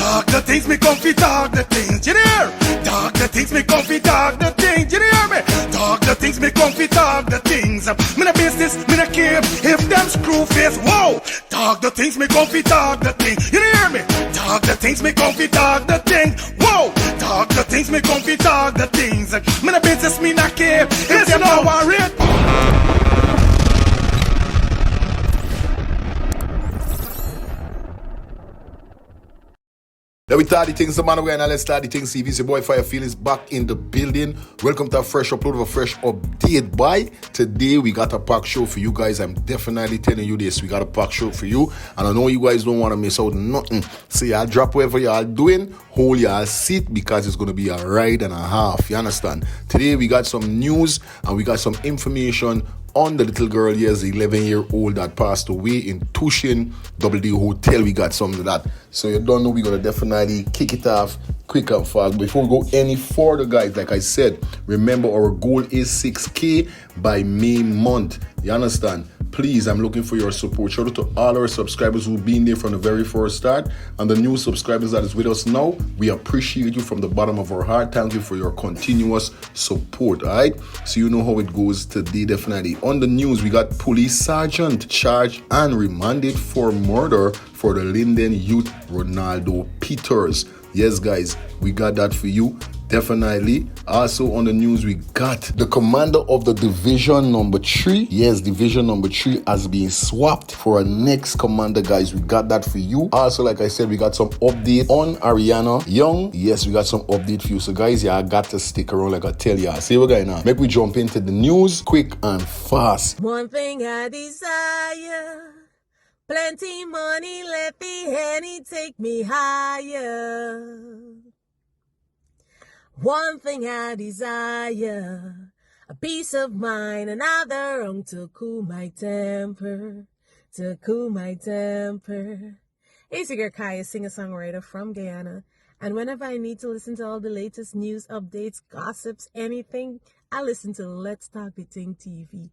Dog the things me comfy, dog the things, you hear? Dog the things me comfy, dog the things, you hear me? Dog the things me comfy, dog the things. Me no business, me no care if them screw face, whoa. Dog the things me comfy, dog the things, you hear me? Dog the things me comfy, dog the things, whoa. Dog the things me comfy, dog the things. Me no business, me no care if them no worry. Now we start the things, the man, and let's start the things. CV's your boy Firefeel is back in the building. Welcome to a fresh upload of a fresh update. By today, we got a packed show for you guys. I'm definitely telling you this. We got a packed show for you, and I know you guys don't want to miss out nothing. So y'all drop whatever y'all doing, hold y'all seat because it's gonna be a ride and a half. You understand? Today we got some news and we got some information on the little girl, yes, the 11-year-old that passed away in Tushin WD Hotel. We got some of that. So you don't know, we're going to definitely kick it off quick and fast. Before we go any further, guys, like I said, remember our goal is 6K by May month. You understand? Please, I'm looking for your support. Shout out to all our subscribers who've been there from the very first start and the new subscribers that is with us now. We appreciate you from the bottom of our heart. Thank you for your continuous support, all right? So you know how it goes today, definitely. On the news, we got police sergeant charged and remanded for murder for the Linden youth Ronaldo Peters. Yes, guys, we got that for you. Definitely. Also on the news, we got the commander of the division number 3. Yes, division number 3 has been swapped for a next commander, guys. We got that for you. Also, like I said, we got some update on Adriana Young. Yes, we got some update for you. So, guys, yeah, I got to stick around like I tell ya. See what guy now. Make we jump into the news quick and fast. One thing I desire, plenty money, let the Henny take me higher. One thing I desire, a peace of mind, another rum to cool my temper, to cool my temper. It's your girl Kaya, singer-songwriter from Guyana, and whenever I need to listen to all the latest news, updates, gossips, anything, I listen to Let's Talk the Ting TV.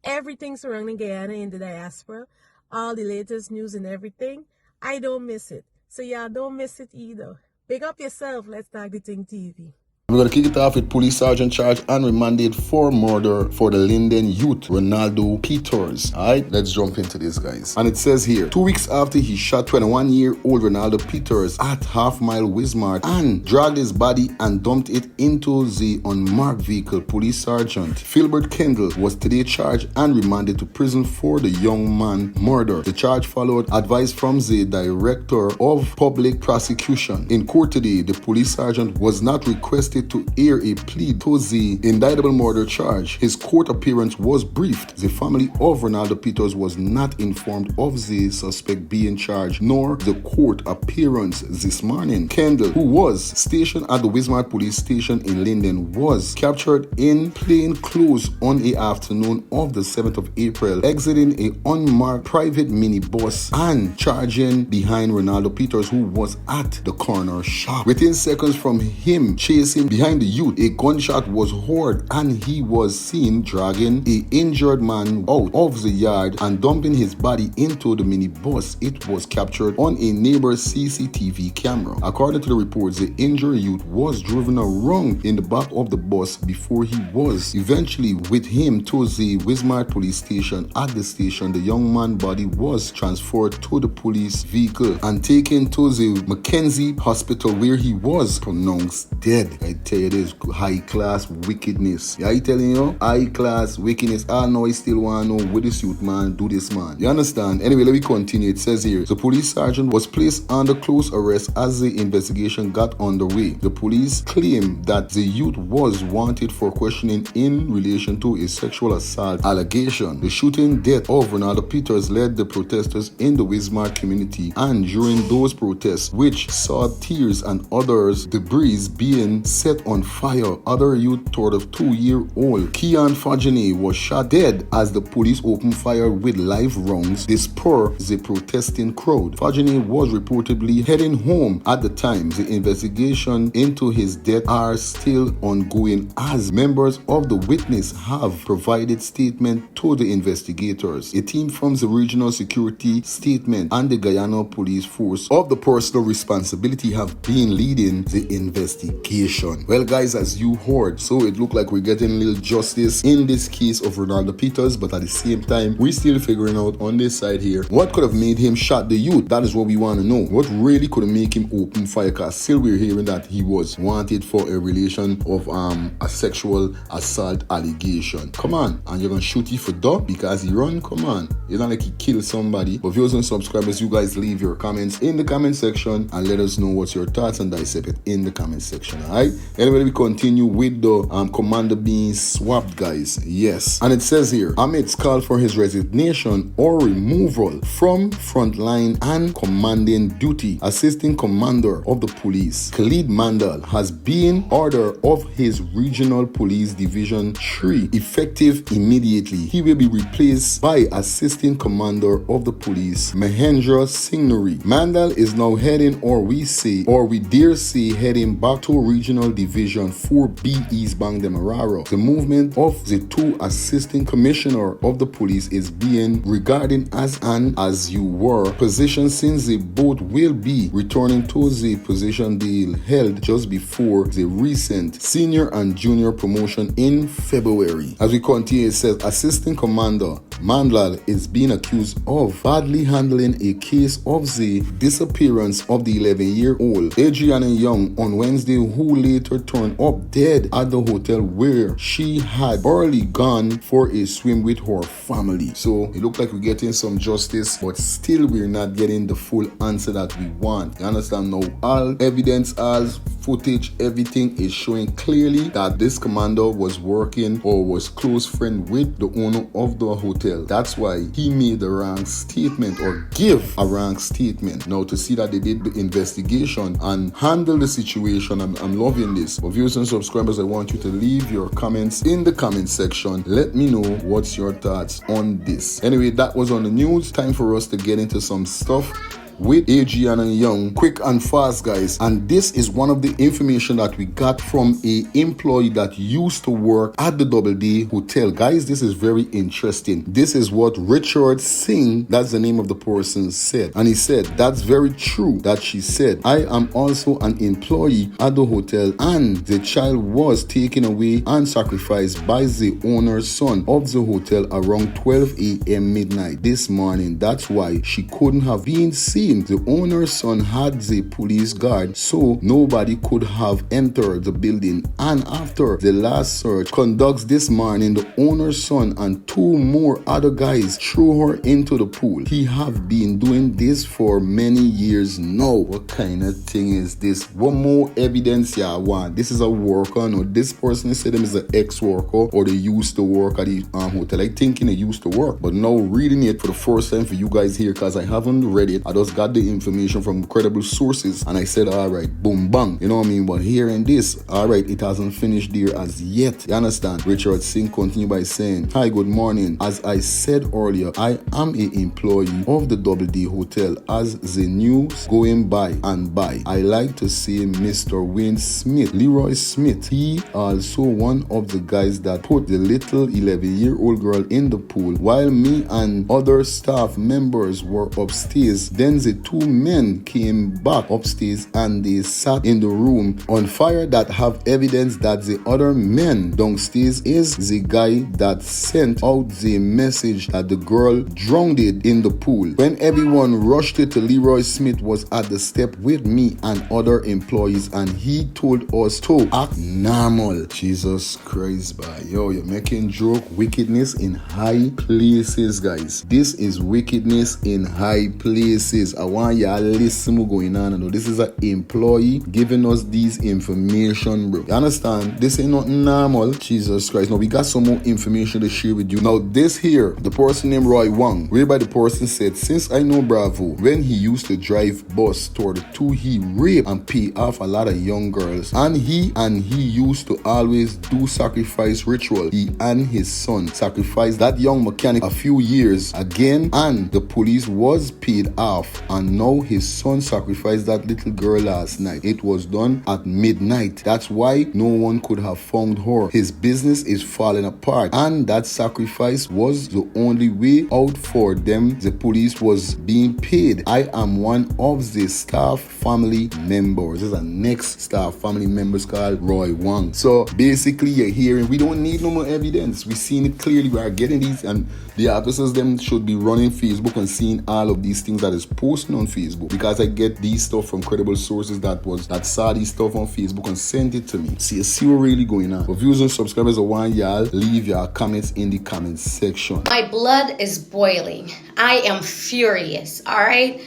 Everything surrounding Guyana in the diaspora, all the latest news and everything, I don't miss it. So y'all don't miss it either. Big up yourself, Let's Talk the Ting TV. We're going to kick it off with police sergeant charged and remanded for murder for the Linden youth Ronaldo Peters. Alright, let's jump into this, guys. And it says here, 2 weeks after he shot 21-year-old Ronaldo Peters at Half Mile Wismar and dragged his body and dumped it into the unmarked vehicle, police sergeant Philbert Kendall was today charged and remanded to prison for the young man murder. The charge followed advice from the director of public prosecution. In court today, the police sergeant was not requested to air a plea to the indictable murder charge. His court appearance was briefed. The family of Ronaldo Peters was not informed of the suspect being charged, nor the court appearance this morning. Kendall, who was stationed at the Wismar police station in Linden, was captured in plain clothes on the afternoon of the 7th of April, exiting a unmarked private minibus and charging behind Ronaldo Peters, who was at the corner shop. Within seconds from him chasing behind the youth, a gunshot was heard and he was seen dragging an injured man out of the yard and dumping his body into the minibus. It was captured on a neighbor's CCTV camera. According to the reports, the injured youth was driven around in the back of the bus before he was eventually with him to the Wismar police station. At the station, the young man's body was transferred to the police vehicle and taken to the Mackenzie Hospital, where he was pronounced dead. I tell you this, high class wickedness. Yeah, I telling you, high class wickedness. I know I still want to know what this youth man do this man. You understand? Anyway, let me continue. It says here, the police sergeant was placed under close arrest as the investigation got underway. The police claim that the youth was wanted for questioning in relation to a sexual assault allegation. The shooting death of Ronaldo Peters led the protesters in the Wismar community, and during those protests, which saw tears and others debris being sent set on fire. Other youth, 2-year-old Keon Fajane, was shot dead as the police opened fire with live rounds to spur the protesting crowd. Fajane was reportedly heading home at the time. The investigation into his death are still ongoing as members of the witness have provided statement to the investigators. A team from the Regional Security Statement and the Guyana Police Force of the Personal Responsibility have been leading the investigation. Well guys, as you heard, so it looked like we're getting a little justice in this case of Ronaldo Peters, but at the same time, we're still figuring out on this side here what could have made him shot the youth. That is what we want to know. What really could have made him open fire? Because still we're hearing that he was wanted for a relation of a sexual assault allegation. Come on, and you're gonna shoot him for that because he run? Come on, it's not like he killed somebody. But viewers and subscribers, you guys leave your comments in the comment section and let us know what's your thoughts and dissect it in the comment section. Alright, anyway, we continue with the commander being swapped, guys. Yes, and it says here, Amit's called for his resignation or removal from frontline and commanding duty. Assistant commander of the police, Khalid Mandal, has been ordered of his regional police division 3 effective immediately. He will be replaced by assistant commander of the police, Mahendra Singnuri. Mandal is now heading, or we dare say heading back to regional division 4B East Bang Demerara. The movement of the two assistant commissioner of the police is being regarded as an as-you-were position, since they both will be returning to the position they held just before the recent senior and junior promotion in February. As we continue, it says assistant commander Mandal is being accused of badly handling a case of the disappearance of the 11-year-old Adriana Young on Wednesday, who later turned up dead at the hotel where she had early gone for a swim with her family. So it looked like we're getting some justice, but still we're not getting the full answer that we want. You understand now? All evidence, all footage, everything is showing clearly that this commander was working or was close friend with the owner of the hotel. That's why he made the wrong statement or give a wrong statement. Now to see that they did the investigation and handle the situation, I'm loving this. For viewers and subscribers, I want you to leave your comments in the comment section. Let me know what's your thoughts on this. Anyway, that was on the news. Time for us to get into some stuff with Adriana Young, quick and fast, guys. And this is one of the information that we got from a employee that used to work at the Double D Hotel. Guys, this is very interesting. This is what Richard Singh, that's the name of the person, said. And he said, that's very true that she said, I am also an employee at the hotel and the child was taken away and sacrificed by the owner's son of the hotel around 12 a.m. midnight this morning. That's why she couldn't have been seen. The owner's son had the police guard, so nobody could have entered the building. And after the last search conducts this morning, the owner's son and two more other guys threw her into the pool. He have been doing this for many years now. What kind of thing is this? What more evidence you want? This is a worker, no? This person said them is an ex-worker or they used to work at the hotel. I think they used to work, but now reading it for the first time for you guys here, because I haven't read it. I just got the information from credible sources and I said, all right, boom bang, you know what I mean? But hearing this, all right, it hasn't finished there as yet. You understand? Richard Singh continued by saying, hi, good morning. As I said earlier, I am an employee of the Double D Hotel. As the news going by and by, I like to say Mr. Wayne Smith, Leroy Smith, he also one of the guys that put the little 11-year-old girl in the pool while me and other staff members were upstairs. Then the two men came back upstairs and they sat in the room on fire that have evidence that the other men downstairs is the guy that sent out the message that the girl drowned in the pool. When everyone rushed to Leroy Smith was at the step with me and other employees and he told us to act normal. Jesus Christ, boy. Yo, you're making joke. Wickedness in high places, guys. This is wickedness in high places. I want y'all listen what's going on. You know, this is an employee giving us these information, bro. You understand? This ain't nothing normal. Jesus Christ. Now, we got some more information to share with you. Now, this here, the person named Roy Wang, whereby the person said, since I know Bravo, when he used to drive bus toward the two, he raped and pay off a lot of young girls. And he used to always do sacrifice ritual. He and his son sacrificed that young mechanic a few years again, and the police was paid off. And now his son sacrificed that little girl last night. It was done at midnight. That's why no one could have found her. His business is falling apart, and that sacrifice was the only way out for them. The police was being paid. I am one of the staff family members. There's a next staff family members called Roy Wang. So basically, you're hearing we don't need no more evidence. We've seen it clearly. We are getting these, and the officers them should be running Facebook and seeing all of these things that is posting on Facebook, because I get these stuff from credible sources that saw these stuff on Facebook and sent it to me. See what really going on. For viewers and subscribers, I want y'all leave your comments in the comment section. My blood is boiling. I am furious. All right,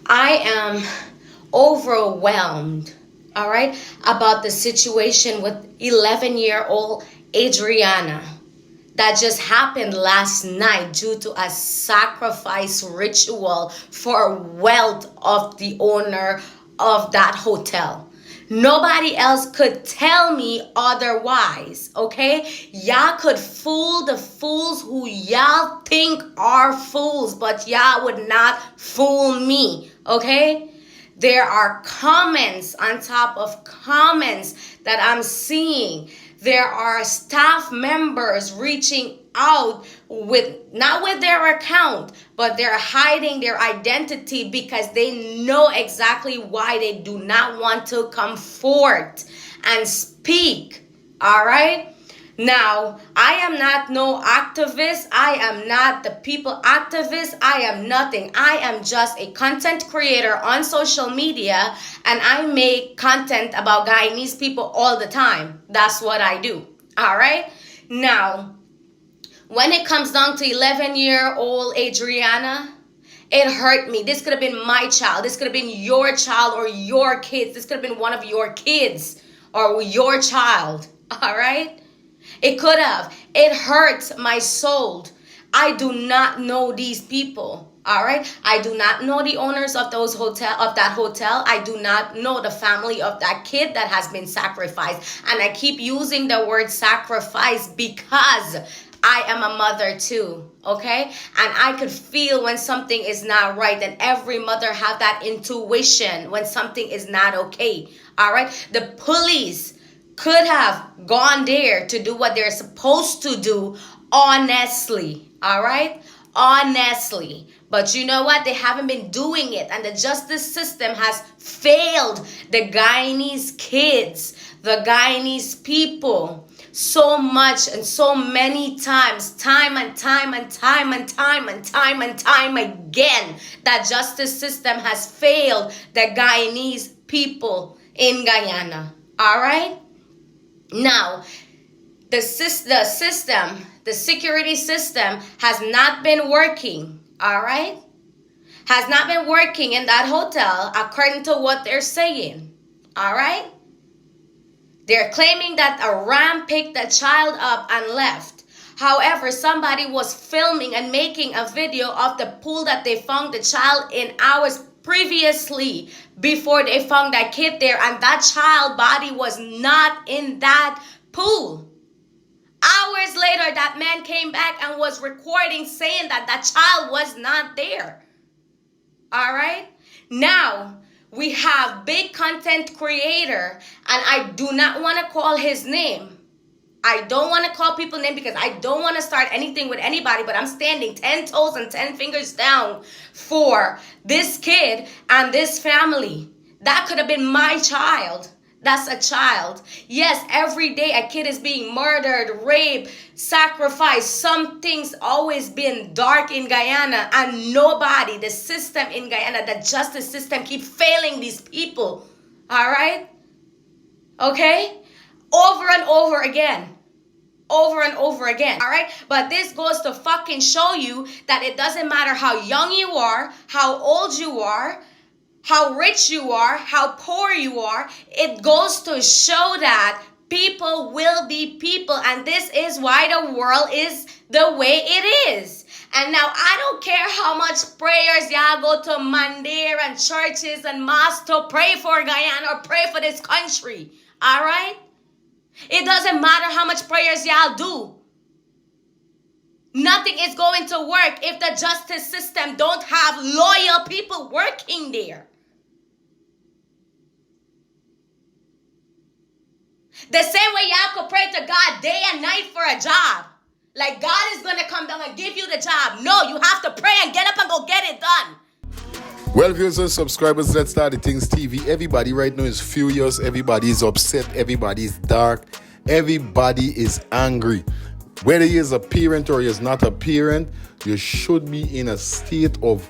I am overwhelmed. All right, about the situation with 11-year-old Adriana that just happened last night due to a sacrifice ritual for wealth of the owner of that hotel. Nobody else could tell me otherwise, okay? Y'all could fool the fools who y'all think are fools, but y'all would not fool me, okay? There are comments on top of comments that I'm seeing. There are staff members reaching out not with their account, but they're hiding their identity because they know exactly why they do not want to come forth and speak. All right? Now, I am not no activist. I am not the people activist. I am nothing. I am just a content creator on social media, and I make content about Guyanese people all the time. That's what I do. All right? Now, when it comes down to 11-year-old Adriana, it hurt me. This could have been my child. This could have been your child or your kids. This could have been one of your kids or your child. All right? It could have. It hurts my soul. I do not know these people. All right. I do not know the owners of that hotel. I do not know the family of that kid that has been sacrificed. And I keep using the word sacrifice because I am a mother too. Okay. And I could feel when something is not right. And every mother have that intuition when something is not okay. All right. The police could have gone there to do what they're supposed to do honestly, all right? Honestly. But you know what? They haven't been doing it, and the justice system has failed the Guyanese kids, the Guyanese people so much and so many times, time and time again. That justice system has failed the Guyanese people in Guyana, all right? Now, the security system has not been working, all right? Has not been working in that hotel according to what they're saying, all right? They're claiming that a ram picked the child up and left. However, somebody was filming and making a video of the pool that they found the child in hours previously before they found that kid there, and that child body was not in that pool. Hours later, that man came back and was recording saying that that child was not there. All right? Now, we have big content creator, and I do not want to call his name. I don't want to call people names because I don't want to start anything with anybody, but I'm standing 10 toes and 10 fingers down for this kid and this family. That could have been my child. That's a child. Yes, every day a kid is being murdered, raped, sacrificed. Some things always been dark in Guyana, and nobody, the system in Guyana, the justice system keep failing these people. All right? Okay? Over and over again. over and over again, all right? But this goes to fucking show you that it doesn't matter how young you are, how old you are, how rich you are, how poor you are. It goes to show that people will be people, and this is why the world is the way it is. And now I don't care how much prayers y'all go to Mandir and churches and mosques to pray for Guyana or pray for this country, all right? It doesn't matter how much prayers y'all do. Nothing is going to work if the justice system don't have loyal people working there. The same way y'all could pray to God day and night for a job. Like God is going to come down and give you the job. No, you have to pray and get up and go get it done. Well, viewers and subscribers, Let's Start the Things TV. Everybody right now is furious. Everybody is upset. Everybody is dark. Everybody is angry. Whether he is a parent or he is not a parent, you should be in a state of,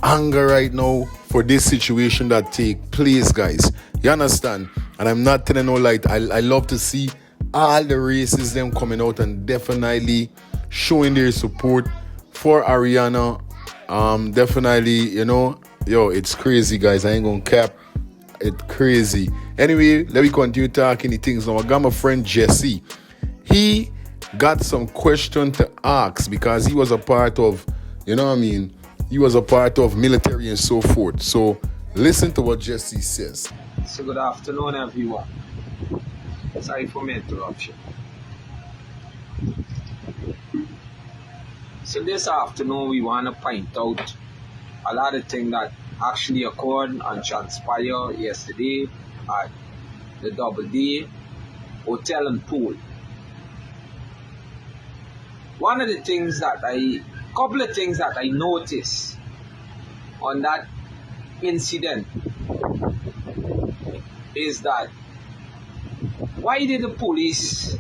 anger right now for this situation that take place, guys. You understand? And I'm not telling no lie. I love to see all the races them coming out and definitely showing their support for Ariana. Definitely, it's crazy, guys. I ain't gonna cap. It's crazy. Anyway, let me continue talking the things now. I got my friend Jesse. He got some question to ask because he was a part of, he was a part of military and so forth. So listen to what Jesse says. So good afternoon, everyone. Sorry for my interruption. So this afternoon we want to point out a lot of things that actually occurred and transpired yesterday at the Double D Hotel and Pool. Couple of things that I noticed on that incident is that why did the police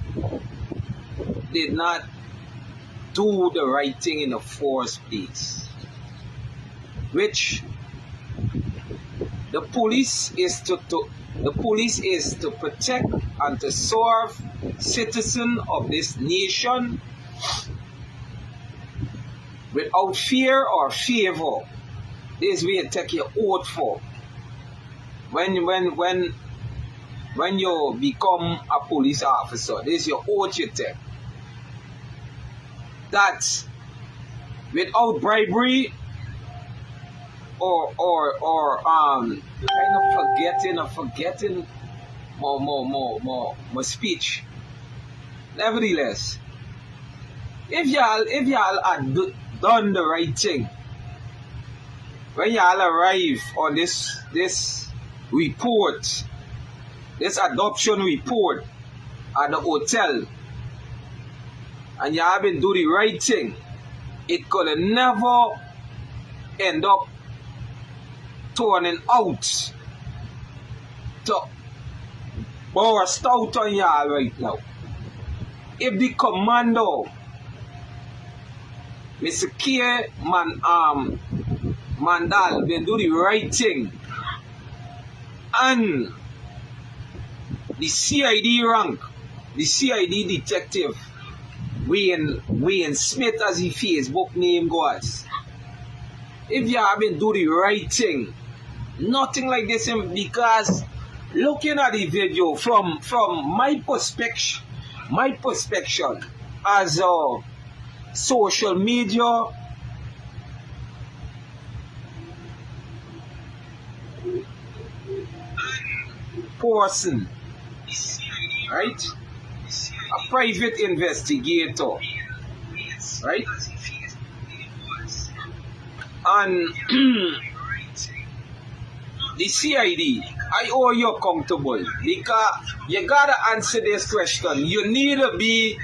did not do the right thing in the first place? Which the police is to protect and to serve citizens of this nation without fear or favor. This way you take your oath for. When you become a police officer, this is your oath you take. That without bribery or kind of forgetting more speech. Nevertheless, if y'all had done the right thing, when y'all arrive on this report, this adoption report at the hotel, and you haven't do the right thing, it could have never end up turning out to burst out on y'all right now. If the commando, Mr. K. Mandal, then do the right thing, and the CID rank, the CID detective, Wayne Smith as his Facebook name goes, if you haven't do the right thing, nothing like this, because looking at the video from my perspective as a social media person, right? A private investigator, right? And the CID, I hold you accountable because you gotta answer this question. You need to be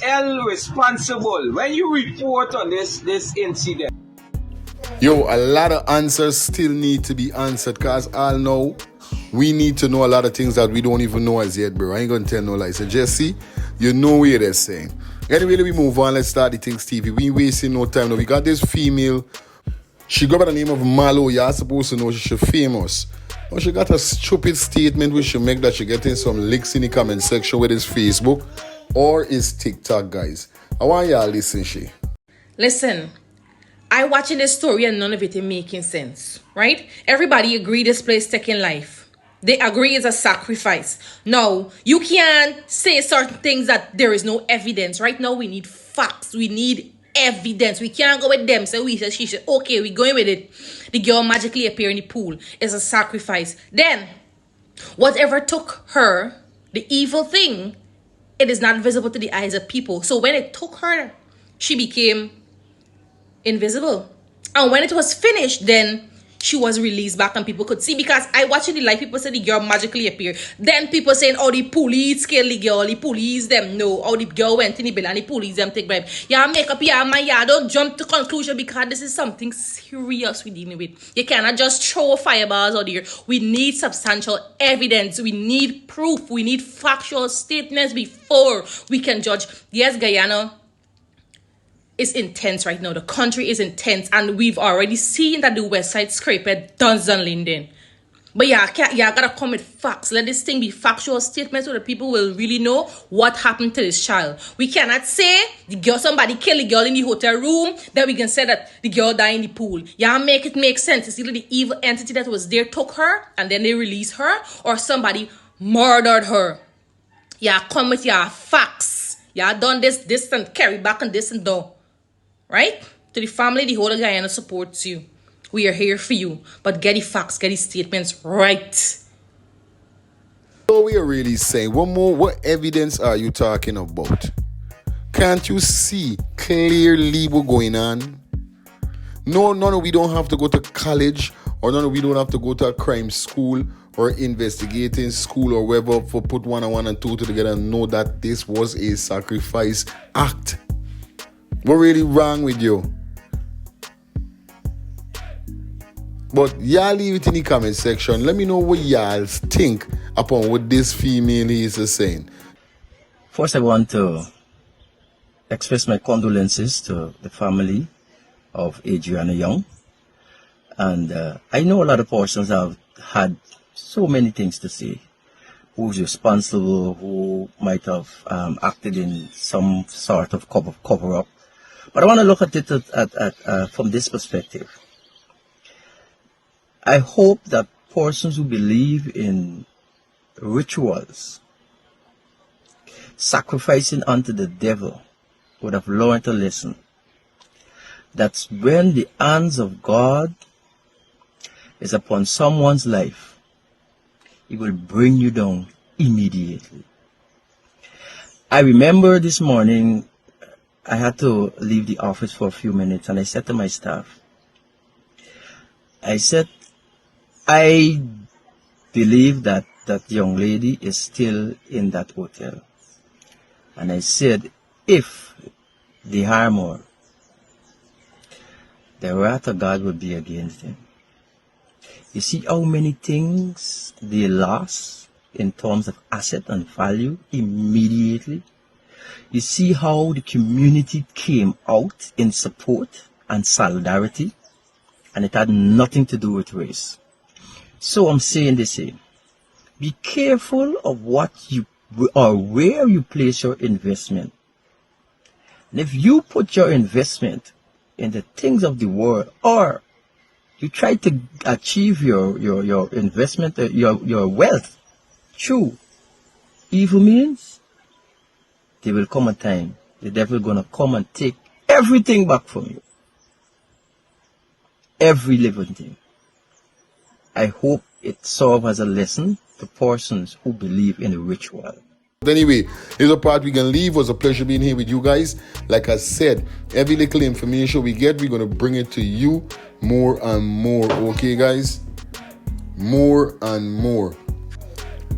held responsible when you report on this incident. Yo, a lot of answers still need to be answered because I'll know we need to know a lot of things that we don't even know as yet, bro. I ain't gonna tell no lies. So Jesse, you know what they're saying. Anyway, let me move on. Let's start the things TV. We ain't wasting no time now. We got this female She go by the name of Malo. You're supposed to know she's famous. But she got a stupid statement which she make that she getting some licks in the comment section with his Facebook or his TikTok, guys. I want y'all listen, she. Listen, I watching this story and none of it is making sense, right? Everybody agree this place taking life. They agree it's a sacrifice. No, you can't say certain things that there is no evidence. Right now, we need facts. We need evidence. We can't go with them. So we said, she said, okay, we going with it. The girl magically appear in the pool. It's a sacrifice. Then, whatever took her, the evil thing, it is not visible to the eyes of people. So when it took her, she became invisible. And when it was finished, then she was released back and people could see. Because I watching the live, people say the girl magically appeared. Then people saying, oh, the police killed the girl, the police them know. Oh, the girl went in the bill and the police them take bribe. Yeah, make up your mind, yeah, don't jump to conclusion because this is something serious we're dealing with. You cannot just throw fireballs out here. We need substantial evidence. We need proof. We need factual statements before we can judge. Yes, Guyana is intense right now. The country is intense, and we've already seen that the West Side scraped Dunstan Linden. But yeah, gotta come with facts. Let this thing be factual statements so that people will really know what happened to this child. We cannot say the girl, somebody killed the girl in the hotel room, then we can say that the girl died in the pool. Yeah, make it make sense. It's either the evil entity that was there took her and then they released her, or somebody murdered her. Yeah, come with your facts. Yeah, done this and carry back and this and that. Right? To the family, the whole of Guyana supports you. We are here for you. But get the facts, get the statements right. So we are really saying, what evidence are you talking about? Can't you see clearly what's going on? No, we don't have to go to college, or we don't have to go to a crime school or investigating school or wherever for put 1 and 1 and 2 together and know that this was a sacrifice act. What really wrong with you? But y'all leave it in the comment section. Let me know what y'all think upon what this female is saying. First, I want to express my condolences to the family of Adriana Young. And I know a lot of persons have had so many things to say. Who's responsible, who might have acted in some sort of cover-up. But I want to look at it from this perspective. I hope that persons who believe in rituals, sacrificing unto the devil, would have learned a lesson. That's when the hands of God is upon someone's life, He will bring you down immediately. I remember this morning, I had to leave the office for a few minutes, and I said to my staff, I said, I believe that that young lady is still in that hotel. And I said, if they harm her, the wrath of God would be against them. You see how many things they lost in terms of asset and value immediately? You see how the community came out in support and solidarity, and it had nothing to do with race. So I'm saying this here. Be careful of what you or where you place your investment. And if you put your investment in the things of the world, or you try to achieve your investment, your wealth through evil means, there will come a time the devil gonna come and take everything back from you. Every living thing. I hope it serves as a lesson to persons who believe in a ritual. But anyway, here's a part we can leave. It was a pleasure being here with you guys. Like I said, every little information we get, we're going to bring it to you more and more. Okay, guys? More and more.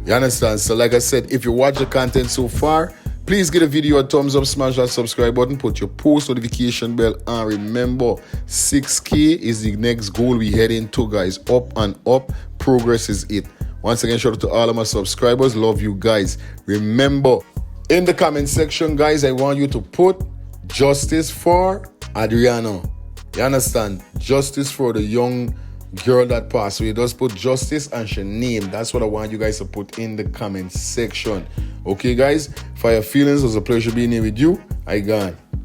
You understand? So like I said, if you watch the content so far, please give the video a thumbs up, smash that subscribe button, put your post notification bell, and remember, 6K is the next goal we head into, guys. Up and up. Progress is it. Once again, shout out to all of my subscribers. Love you guys. Remember, in the comment section, guys, I want you to put justice for Adriana. You understand? Justice for the young girl that passed away. Just put justice and her name. That's what I want you guys to put in the comment section. Okay, guys? For your feelings, it was a pleasure being here with you. I gone.